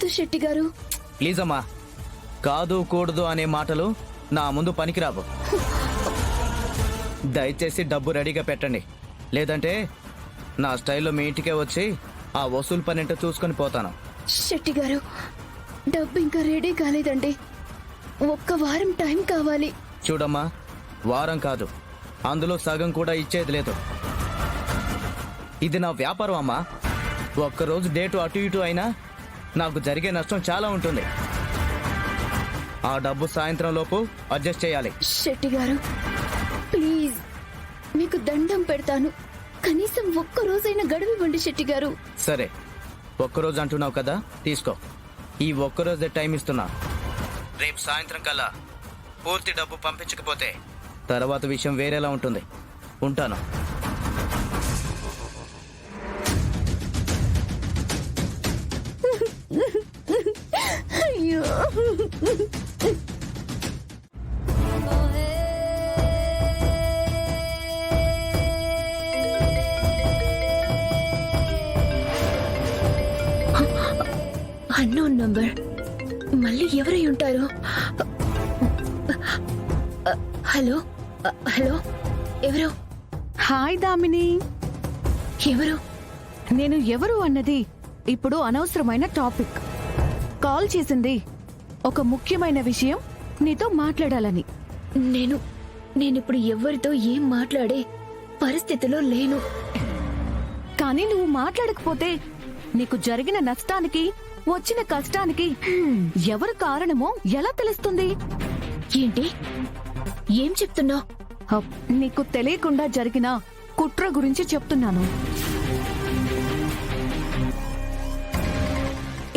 కాదు శెట్టి గారు. ప్లీజ్ అమ్మా, కాదు కూడదు అనే మాటలు నా ముందు పనికిరావు. దయచేసి డబ్బు రెడీగా పెట్టండి, లేదంటే నా స్టైల్లో మీ ఇంటికే వచ్చి ఆ వసూలు పని ఏంటో చూసుకొని పోతాను. శెట్టి గారు, డబ్బు ఇంకా రెడీ కాలేదండి. ఒక్క వారం టైం కావాలి. చూడమ్మా, వారం కాదు, అందులో సగం కూడా ఇచ్చేది లేదు. ఇది నా వ్యాపారం అమ్మా. ఒక్కరోజు డేటు అటు ఇటు అయినా నాకు జరిగే నష్టం చాలా ఉంటుంది. ఆ డబ్బు సాయంత్రం లోపు అడ్జస్ట్ చేయాలి. శెట్టి గారు ప్లీజ్, మీకు దండం పెడతాను. కనీసం ఒక్క రోజైనా గడువివ్వండి శెట్టి గారు. సరే, ఒక్కరోజు అంటున్నావు కదా, తీసుకో. ఈ ఒక్కరోజే టైం ఇస్తున్నా. రేపు సాయంత్రం కల్లా పూర్తి డబ్బు పంపించకపోతే తర్వాత విషయం వేరేలా ఉంటుంది. ఉంటాను. అయ్యో, అన్నోన్ నంబర్. మళ్ళీ ఎవరై ఉంటారు? హలో హలో, ఎవరు? హాయ్ దామిని. ఎవరు? నేను ఎవరు అన్నది ఇప్పుడు అనవసరమైన టాపిక్. కాల్ చేసింది ఒక ముఖ్యమైన విషయం నీతో మాట్లాడాలని. నేనిప్పుడు ఎవరితో ఏం మాట్లాడే పరిస్థితిలో లేను. కానీ నువ్వు మాట్లాడకపోతే నీకు జరిగిన నష్టానికి, వచ్చిన కష్టానికి ఎవరు కారణమో ఎలా తెలుస్తుంది? ఏంటి, ఏం చెప్తున్నావు? నీకు తెలియకుండా జరిగిన కుట్ర గురించి చెప్తున్నాను.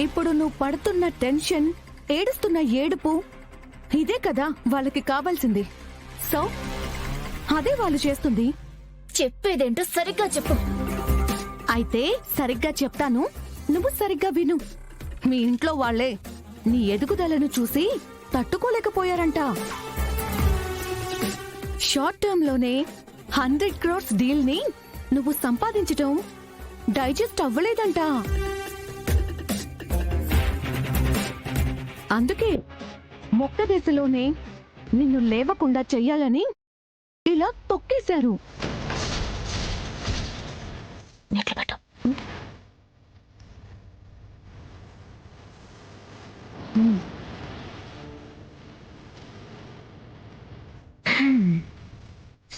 ఇప్పుడు నువ్వు పడుతున్న టెన్షన్, ఏడుస్తున్న ఏడుపు, ఇదే కదా వాళ్ళకి కావాల్సింది. సో అదే వాళ్ళు చేస్తుంది. చెప్పేదేంటో సరిగ్గా చెప్పు. అయితే సరిగ్గా చెప్తాను, నువ్వు సరిగ్గా విను. మీ ఇంట్లో వాళ్లే నీ ఎదుగుదలను చూసి తట్టుకోలేకపోయారంట. షార్ట్ టర్మ్ లోనే 100 crores డీల్ ని నువ్వు సంపాదించటం డైజెస్ట్ అవ్వలేదంట. అందుకే మొక్క దశలోనే నిన్ను లేవకుండా చెయ్యాలని ఇలా తొక్కేశారు.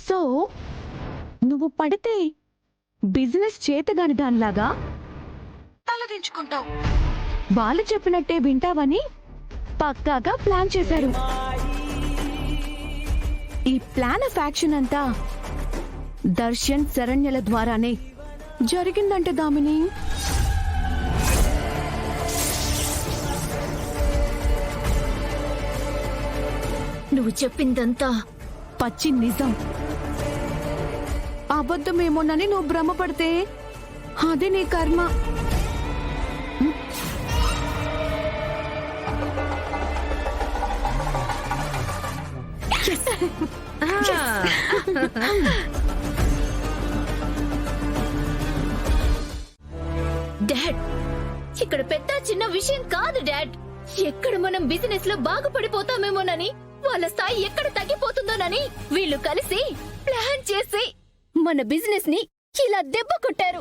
సో నువ్వు పడితే బిజినెస్ చేతగాని దానిలాగా తలదించుకుంటావు. వాళ్ళు చెప్పినట్టే వింటావని పక్కాగా ప్లాన్ చేశారు. ఈ ప్లాన్ ఆఫ్ యాక్షన్ అంతా దర్శన్, శరణ్యల ద్వారానే జరిగిందంటే దామిని. నువ్వు చెప్పిందంతా పచ్చి నిజం. అబద్ధమేమోనని నువ్వు భ్రమపడితే అది నీ కర్మ. డాడ్, ఇక్కడ పెద్ద చిన్న విషయం కాదు డాడ్. ఎక్కడ మనం బిజినెస్ లో బాగుపడిపోతామేమోనని, వాళ్ళ స్థాయి ఎక్కడ తగ్గిపోతుందోనని వీళ్ళు కలిసి ప్లాన్ చేసి మన బిజినెస్ ని ఇలా దెబ్బ కొట్టారు.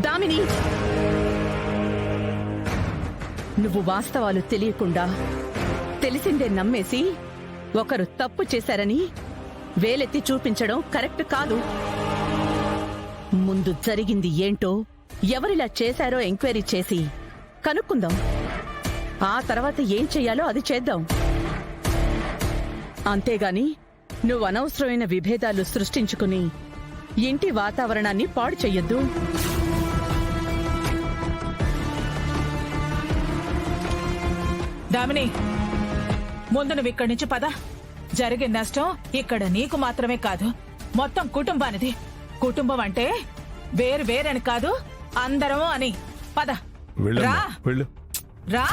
దామిని, నువ్వు వాస్తవాలు తెలియకుండా తెలిసిందే నమ్మేసి ఒకరు తప్పు చేశారని వేలెత్తి చూపించడం కరెక్ట్ కాదు. ముందు జరిగింది ఏంటో, ఎవరిలా చేశారో ఎంక్వైరీ చేసి కనుక్కుందాం. ఆ తర్వాత ఏం చెయ్యాలో అది చేద్దాం. అంతేగాని నువ్వు అనవసరమైన విభేదాలు సృష్టించుకుని ఇంటి వాతావరణాన్ని పాడు చెయ్యొద్దు. దామిని, ముందు నువ్వు ఇక్కడి నుంచి పద. జరిగే నష్టం ఇక్కడ నీకు మాత్రమే కాదు, మొత్తం కుటుంబానిది. కుటుంబం అంటే వేరు వేరని కాదు, అందరము అని. పద, రా రా.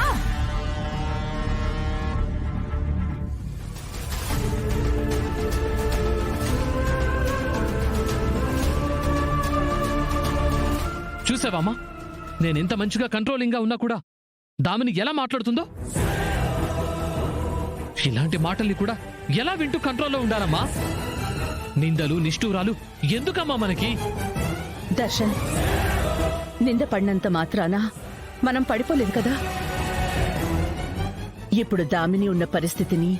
చూసావమ్మా, నేనెంత మంచిగా కంట్రోలింగ్గా ఉన్నా కూడా దామిని ఎలా మాట్లాడుతుందో? ఇలాంటి మాటల్ని కూడా ఎలా వింటూ కంట్రోల్లో ఉండాలమ్మా? నిందలు నిష్ఠూరాలు ఎందుకమ్మా మనకి? దర్శన్, నింద పడినంత మాత్రాన మనం పడిపోలేదు కదా. ఇప్పుడు దామిని ఉన్న పరిస్థితిని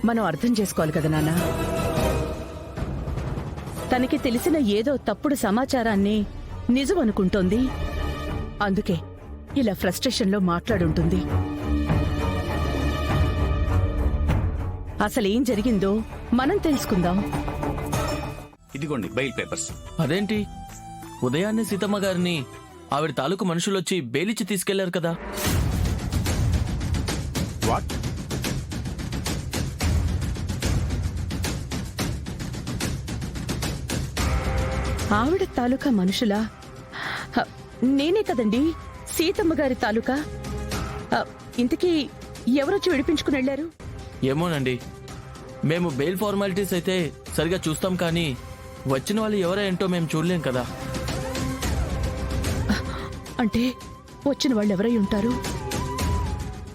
మనం అర్థం చేసుకోవాలి కదా నాన్న. తనకి తెలిసిన ఏదో తప్పుడు సమాచారాన్ని నిజం అనుకుంటోంది. అందుకే ఇలా ఫ్రస్ట్రేషన్లో మాట్లాడుంటుంది. అసలేం జరిగిందో మనం తెలుసుకుందాం. ఇదిగోండి బెయిల్ పేపర్స్. అదేంటి ఉదయాన్నే సీతమ్మ గారిని ఆవిడ తాలూకు మనుషులొచ్చి బెయిలిచ్చి తీసుకెళ్లారు కదా? వాట్? ఆవిడ తాలూకా మనుషులా? హ, నేనే కదండి సీతమ్మ గారి తాలూకా. ఇంతకీ ఎవరొచ్చి విడిపించుకుని వెళ్లారు? ఏమోనండి, మేము బెయిల్ ఫార్మాలిటీస్ అయితే సరిగా చూస్తాం కానీ వచ్చిన వాళ్ళు ఎవరో ఏంటో మేము చూడలేం కదా. అంటే వచ్చిన వాళ్ళు ఎవరై ఉంటారు?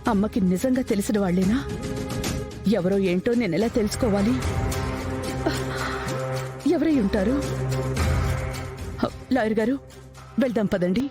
అమ్మకి నిజంగా తెలిసిన వాళ్లేనా? ఎవరో ఏంటో నేనెలా తెలుసుకోవాలి? ఎవరై ఉంటారు? లాయర్ గారు, వెళ్దాం పదండి.